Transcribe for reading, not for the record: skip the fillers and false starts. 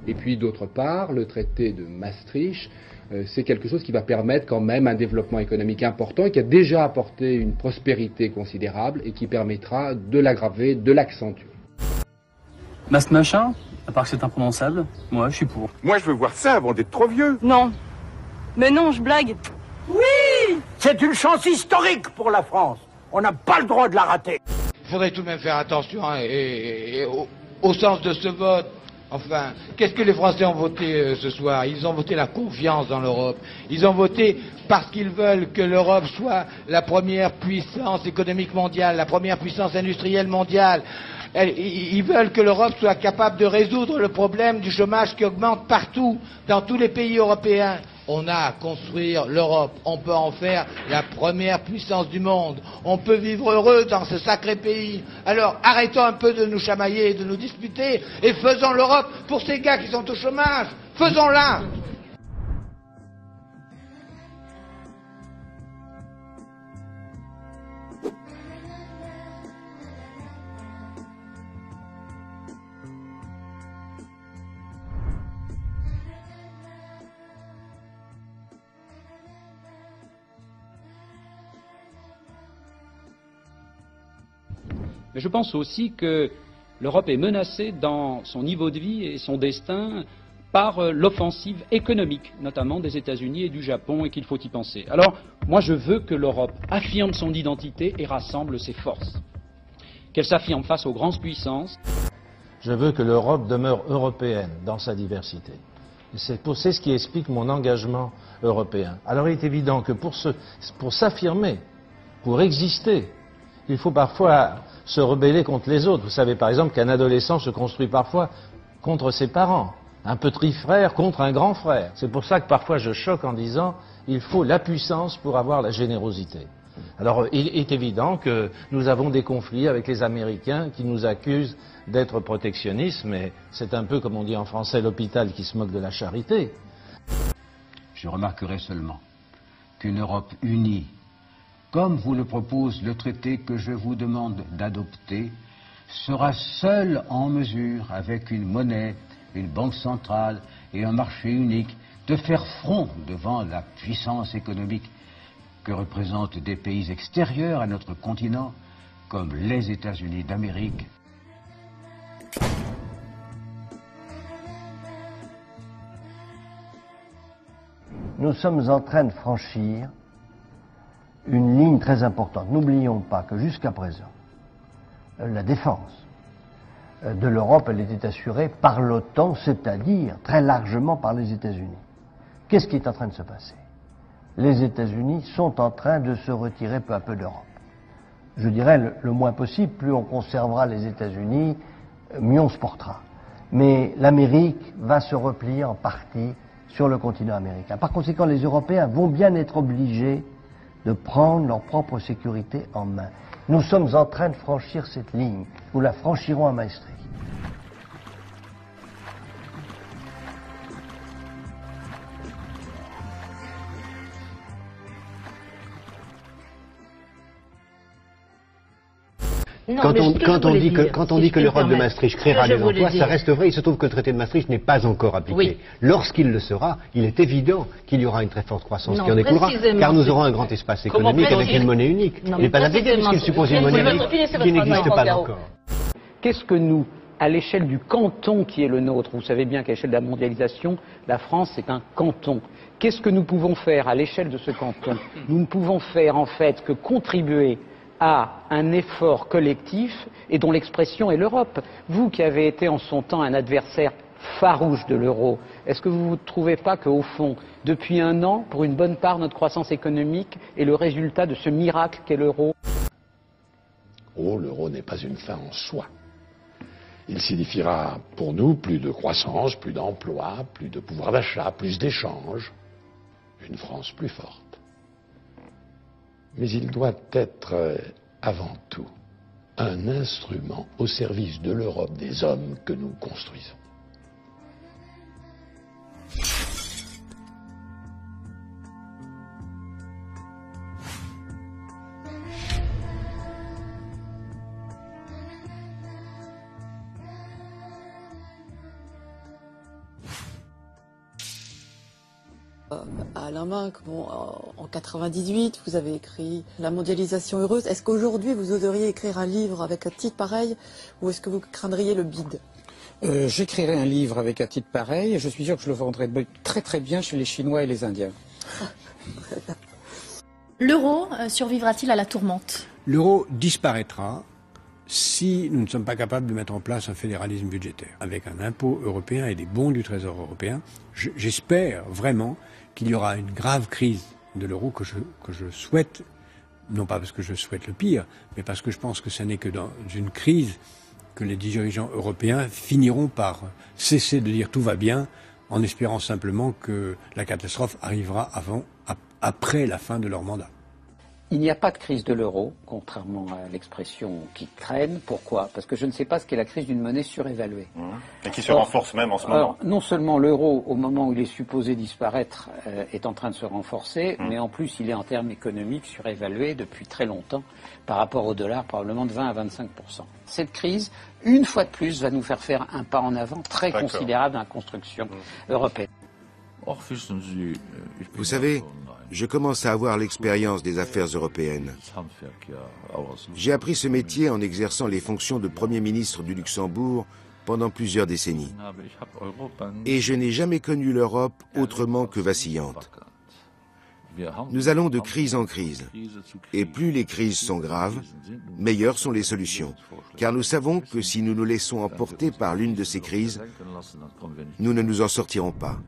Et puis d'autre part, le traité de Maastricht, c'est quelque chose qui va permettre quand même un développement économique important et qui a déjà apporté une prospérité considérable et qui permettra de l'aggraver, de l'accentuer. Masse machin, à part que c'est imprononçable, moi je suis pour. Moi je veux voir ça avant d'être trop vieux. Non. Mais non, je blague. Oui! C'est une chance historique pour la France. On n'a pas le droit de la rater. Il faudrait tout de même faire attention au sens de ce vote. Enfin, qu'est-ce que les Français ont voté ce soir? Ils ont voté la confiance dans l'Europe. Ils ont voté parce qu'ils veulent que l'Europe soit la première puissance économique mondiale, la première puissance industrielle mondiale. Ils veulent que l'Europe soit capable de résoudre le problème du chômage qui augmente partout, dans tous les pays européens. On a à construire l'Europe, on peut en faire la première puissance du monde, on peut vivre heureux dans ce sacré pays. Alors arrêtons un peu de nous chamailler et de nous disputer et faisons l'Europe pour ces gars qui sont au chômage, faisons-la. Mais je pense aussi que l'Europe est menacée dans son niveau de vie et son destin par l'offensive économique, notamment des États-Unis et du Japon, et qu'il faut y penser. Alors, moi je veux que l'Europe affirme son identité et rassemble ses forces. Qu'elle s'affirme face aux grandes puissances. Je veux que l'Europe demeure européenne dans sa diversité. C'est ce qui explique mon engagement européen. Alors il est évident que pour s'affirmer, pour exister, il faut parfois se rebeller contre les autres. Vous savez par exemple qu'un adolescent se construit parfois contre ses parents, un petit frère contre un grand frère. C'est pour ça que parfois je choque en disant il faut la puissance pour avoir la générosité. Alors il est évident que nous avons des conflits avec les Américains qui nous accusent d'être protectionnistes, mais c'est un peu comme on dit en français l'hôpital qui se moque de la charité. Je remarquerai seulement qu'une Europe unie, comme vous le propose le traité que je vous demande d'adopter, sera seule en mesure, avec une monnaie, une banque centrale et un marché unique, de faire front devant la puissance économique que représentent des pays extérieurs à notre continent, comme les États-Unis d'Amérique. Nous sommes en train de franchir une ligne très importante. N'oublions pas que jusqu'à présent, la défense de l'Europe, elle était assurée par l'OTAN, c'est-à-dire très largement par les États-Unis. Qu'est-ce qui est en train de se passer? Les États-Unis sont en train de se retirer peu à peu d'Europe. Je dirais le moins possible, plus on conservera les États-Unis, mieux on se portera. Mais l'Amérique va se replier en partie sur le continent américain. Par conséquent, les Européens vont bien être obligés de prendre leur propre sécurité en main. Nous sommes en train de franchir cette ligne. Nous la franchirons à Maastricht. Quand on dit que l'Europe de Maastricht créera des emplois, ça reste vrai. Il se trouve que le traité de Maastricht n'est pas encore appliqué. Oui. Lorsqu'il le sera, il est évident qu'il y aura une très forte croissance qui en découlera, car nous aurons un grand espace économique avec une monnaie unique. Il n'est pas appliqué puisqu'il suppose une monnaie unique qui n'existe pas encore. Qu'est-ce que nous, à l'échelle du canton qui est le nôtre, vous savez bien qu'à l'échelle de la mondialisation, la France est un canton. Qu'est-ce que nous pouvons faire à l'échelle de ce canton? Nous ne pouvons faire en fait que contribuer à un effort collectif et dont l'expression est l'Europe. Vous qui avez été en son temps un adversaire farouche de l'euro, est-ce que vous ne trouvez pas qu'au fond, depuis un an, pour une bonne part, notre croissance économique est le résultat de ce miracle qu'est l'euro? Oh, l'euro n'est pas une fin en soi. Il signifiera pour nous plus de croissance, plus d'emplois, plus de pouvoir d'achat, plus d'échanges, une France plus forte. Mais il doit être avant tout un instrument au service de l'Europe des hommes que nous construisons. Alain Minc, en 98, vous avez écrit La mondialisation heureuse. Est-ce qu'aujourd'hui, vous oseriez écrire un livre avec un titre pareil, ou est-ce que vous craindriez le bide? J'écrirai un livre avec un titre pareil, et je suis sûr que je le vendrai très très bien chez les Chinois et les Indiens. L'euro survivra-t-il à la tourmente? L'euro disparaîtra si nous ne sommes pas capables de mettre en place un fédéralisme budgétaire, avec un impôt européen et des bons du Trésor européen. J'espère vraiment qu'il y aura une grave crise de l'euro que je souhaite, non pas parce que je souhaite le pire, mais parce que je pense que ce n'est que dans une crise que les dirigeants européens finiront par cesser de dire tout va bien, en espérant simplement que la catastrophe arrivera après la fin de leur mandat. Il n'y a pas de crise de l'euro, contrairement à l'expression qui traîne. Pourquoi? Parce que je ne sais pas ce qu'est la crise d'une monnaie surévaluée. Et qui se renforce même en ce moment. Alors, non seulement l'euro, au moment où il est supposé disparaître, est en train de se renforcer, mais en plus il est en termes économiques surévalué depuis très longtemps par rapport au dollar, probablement de 20 à 25%. Cette crise, une fois de plus, va nous faire un pas en avant très considérable dans la construction européenne. Vous savez, je commence à avoir l'expérience des affaires européennes. J'ai appris ce métier en exerçant les fonctions de Premier ministre du Luxembourg pendant plusieurs décennies. Et je n'ai jamais connu l'Europe autrement que vacillante. Nous allons de crise en crise. Et plus les crises sont graves, meilleures sont les solutions. Car nous savons que si nous nous laissons emporter par l'une de ces crises, nous ne nous en sortirons pas.